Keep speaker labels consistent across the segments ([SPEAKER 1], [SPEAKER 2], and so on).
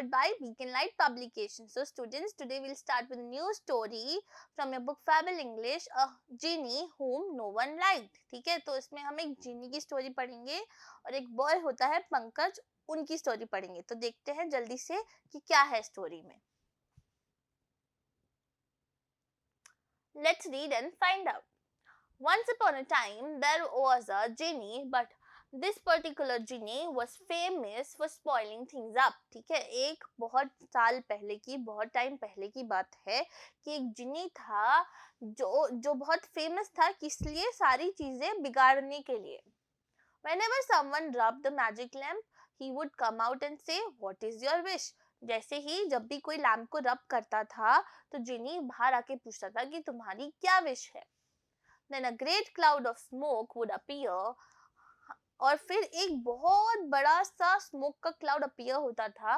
[SPEAKER 1] powered by Beacon Light Publications. So students, today we'll start with a new story from your book Fable English, A Genie Whom No One Liked. ठीक है, तो इसमें हम एक जीनी की story पढ़ेंगे और एक बॉय होता है पंकज, उनकी स्टोरी पढ़ेंगे. तो देखते हैं जल्दी से कि क्या है स्टोरी में. Let's read and find out. Once upon a time, there was a genie, but this particular genie was famous for spoiling things up. ठीक है, एक बहुत साल पहले की, बहुत टाइम पहले की बात है कि एक जिनी था जो बहुत फेमस था, किस लिए? सारी चीजें बिगाड़ने के लिए. Whenever someone rubbed the magic lamp, he would come out and say, "What is your wish?" जैसे ही जब भी कोई लैम्प को रब करता था, तो जिनी बाहर आके पूछता था कि तुम्हारी क्या विश है. Then a great cloud of smoke would appear, और फिर एक बहुत बड़ा सा स्मोक का क्लाउड अपीयर होता था.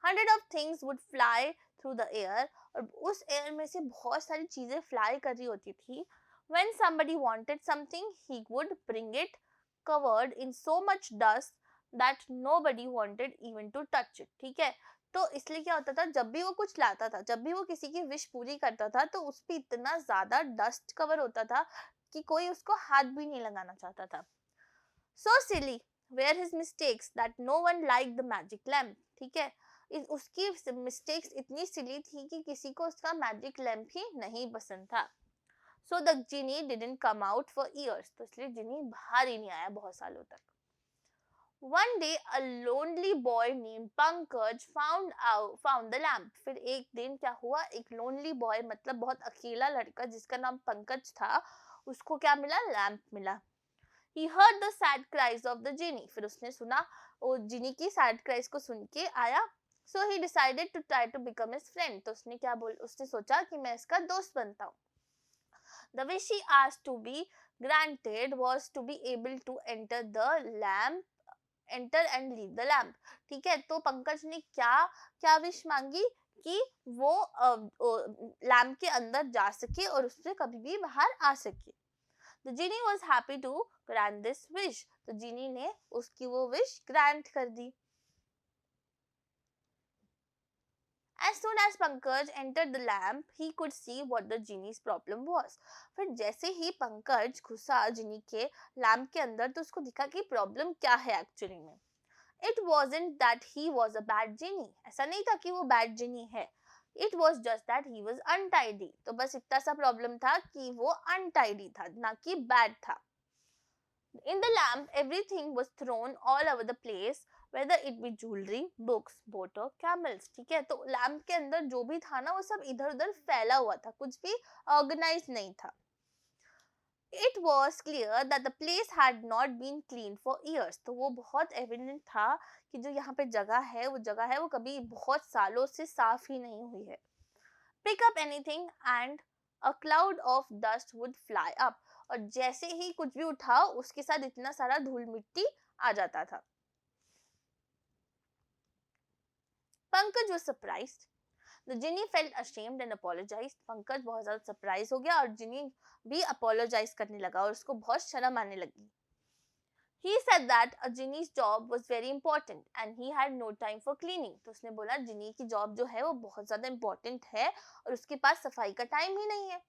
[SPEAKER 1] 100 of things would fly through the air, और उस एयर में से बहुत सारी चीजें फ्लाई कर रही होती थी. When somebody wanted something, he would bring it covered in so much dust that nobody wanted even to touch it. ठीक है, तो इसलिए क्या होता था, जब भी वो कुछ लाता था, जब भी वो किसी की विश पूरी करता था, तो उस पे इतना ज्यादा डस्ट कवर होता था कि कोई उसको हाथ भी नहीं लगाना चाहता था. So silly were his mistakes that no one liked the magic lamp. ठीक है, उसकी मिस्टेक्स इतनी सिली थी कि किसी को उसका मैजिक लैम्प ही नहीं पसंद था. So the genie didn't come out for years. तो इसलिए जिनी बाहर ही नहीं आया बहुत सालों तक. One day a lonely boy named Pankaj found the lamp. फिर एक दिन क्या हुआ, एक lonely boy मतलब बहुत अकेला लड़का जिसका नाम पंकज था, उसको क्या मिला? लैम्प मिला. He heard the sad cries of the genie. फिर उसने सुना, वो जिनी की sad cries को सुन के आया. So he decided to try to become his friend. तो उसने सोचा कि मैं इसका दोस्त बनता हूँ. The wish he asked to be granted was to be able to enter and leave the lamp. ठीक है, तो पंकज ने क्या विश मांगी कि वो लैम्प के अंदर जा सके और उससे कभी भी बाहर आ सके. The genie was happy to grant this wish. तो जीनी ने उसकी वो विश ग्रांट कर दी. As soon as Pankaj entered the lamp, he could see what the genie's problem was. फिर जैसे ही पंकज घुसा जिनी के लैम्प के अंदर, तो उसको दिखा कि प्रॉब्लम क्या है एक्चुअली में. It wasn't that he was a bad genie. ऐसा नहीं था कि वो बैड जिनी है. It was just that he was untidy. तो बस इतना सा प्रॉब्लम था कि वो untidy था, ना कि bad था. In the lamp, everything was thrown all over the place, whether it be jewelry, books, boat or camels. ठीक है, तो लैम्प के अंदर जो भी था ना, वो सब इधर उधर फैला हुआ था, कुछ भी ऑर्गेनाइज नहीं था. It was clear that the place had not been cleaned for years. तो वो बहुत एविडेंट था कि जो यहाँ पे जगह है वो कभी बहुत सालों से साफ ही नहीं हुई है. Pick up anything and a cloud of dust would fly up. और जैसे ही कुछ भी उठाओ, उसके साथ इतना सारा धूल मिट्टी आ जाता था. Pankaj was surprised. The genie felt ashamed and apologized. Pankaj बहुत ज्यादा सरप्राइज हो गया और जिनी भी अपोलोजाइज करने लगा और उसको बहुत शर्म आने लगी. He said that a genie's job was very important and he had no time for cleaning. तो उसने बोला जिनी की जॉब जो है वो बहुत ज्यादा इम्पोर्टेंट है और उसके पास सफाई का टाइम ही नहीं है.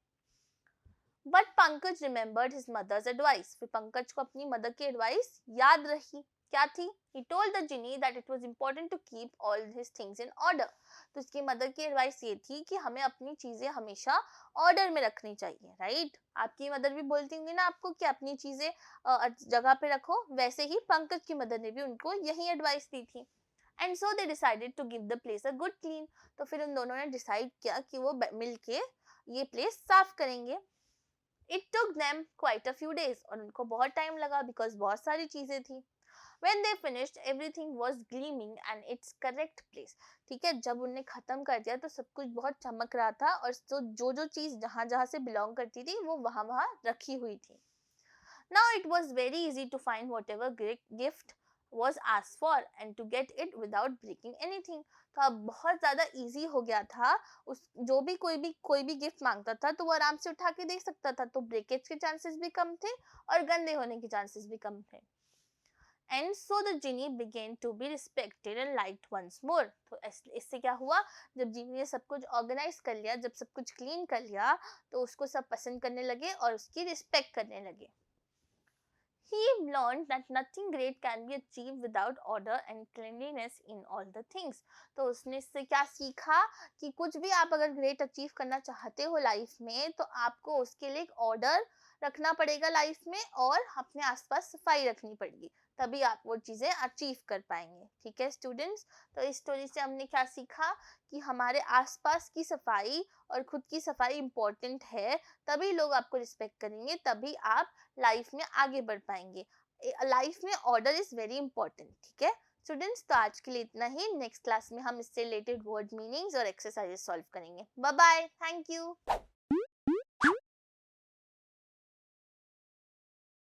[SPEAKER 1] But Pankaj remembered his mother's advice. फिर पंकज को अपनी मदर की एडवाइस याद रही. क्या थी? He told the genie that it was important to keep all his things in order. तो उसकी मदर की एडवाइस ये थी कि हमें अपनी चीजें हमेशा ऑर्डर में रखनी चाहिए, राइट? आपकी मदर भी बोलती होंगी ना आपको कि अपनी चीजें जगह पे रखो, वैसे ही पंकज की मदर ने भी उनको यही एडवाइस दी थी. And so they decided to give the place a good clean. तो फिर उन दोनों ने डिसाइड किया कि वो मिलके ये प्लेस साफ करेंगे. It took them quite a few days. और उनको बहुत टाइम लगा because बहुत सारी चीजें थी. When they finished, everything was gleaming and its correct place. ठीक है, जब उन्होंने खत्म कर दिया तो सब कुछ बहुत चमक रहा था और जो चीज जहां जहां से बिलोंग करती थी वो वहां वहां रखी हुई थी. Now it was very easy to find whatever gift was asked for and to get it without breaking anything. तो अब बहुत ज़्यादा easy हो गया था. उस जो भी कोई भी गिफ्ट मांगता था तो वो आराम से उठा के दे सकता था. तो ब्रेकेज के चांसेस भी कम थे और गंदे होने के चांसेस भी कम थे. And so the genie began to be respected and liked once more. तो इससे क्या हुआ, जब जिनी ने सब कुछ ऑर्गेनाइज कर लिया, जब सब कुछ क्लीन कर लिया, तो उसको सब पसंद करने लगे और उसकी रिस्पेक्ट करने लगे। He learned that nothing great can be achieved without order and cleanliness in all the things. तो उसने इससे क्या सीखा कि कुछ भी आप अगर ग्रेट अचीव करना चाहते हो लाइफ में, तो आपको उसके लिए एक ऑर्डर रखना पड़ेगा लाइफ में, और अपने आसपास सफाई रखनी पड़ेगी, तभी आप वो चीजें अचीव कर पाएंगे। ठीक है स्टूडेंट्स, तो इस स्टोरी से हमने क्या सीखा कि हमारे आसपास की सफाई और खुद की सफाई इम्पोर्टेंट है, तभी लोग आपको रिस्पेक्ट करेंगे, तभी आप लाइफ में आगे बढ़ पाएंगे। लाइफ में ऑर्डर इज वेरी इंपॉर्टेंट। ठीक है स्टूडेंट्स, तो आज के लिए इतना ही। नेक्स्ट क्लास में हम इससे रिलेटेड वर्ड मीनिंग्स और एक्सरसाइजेस सॉल्व करेंगे। Bye bye, thank you.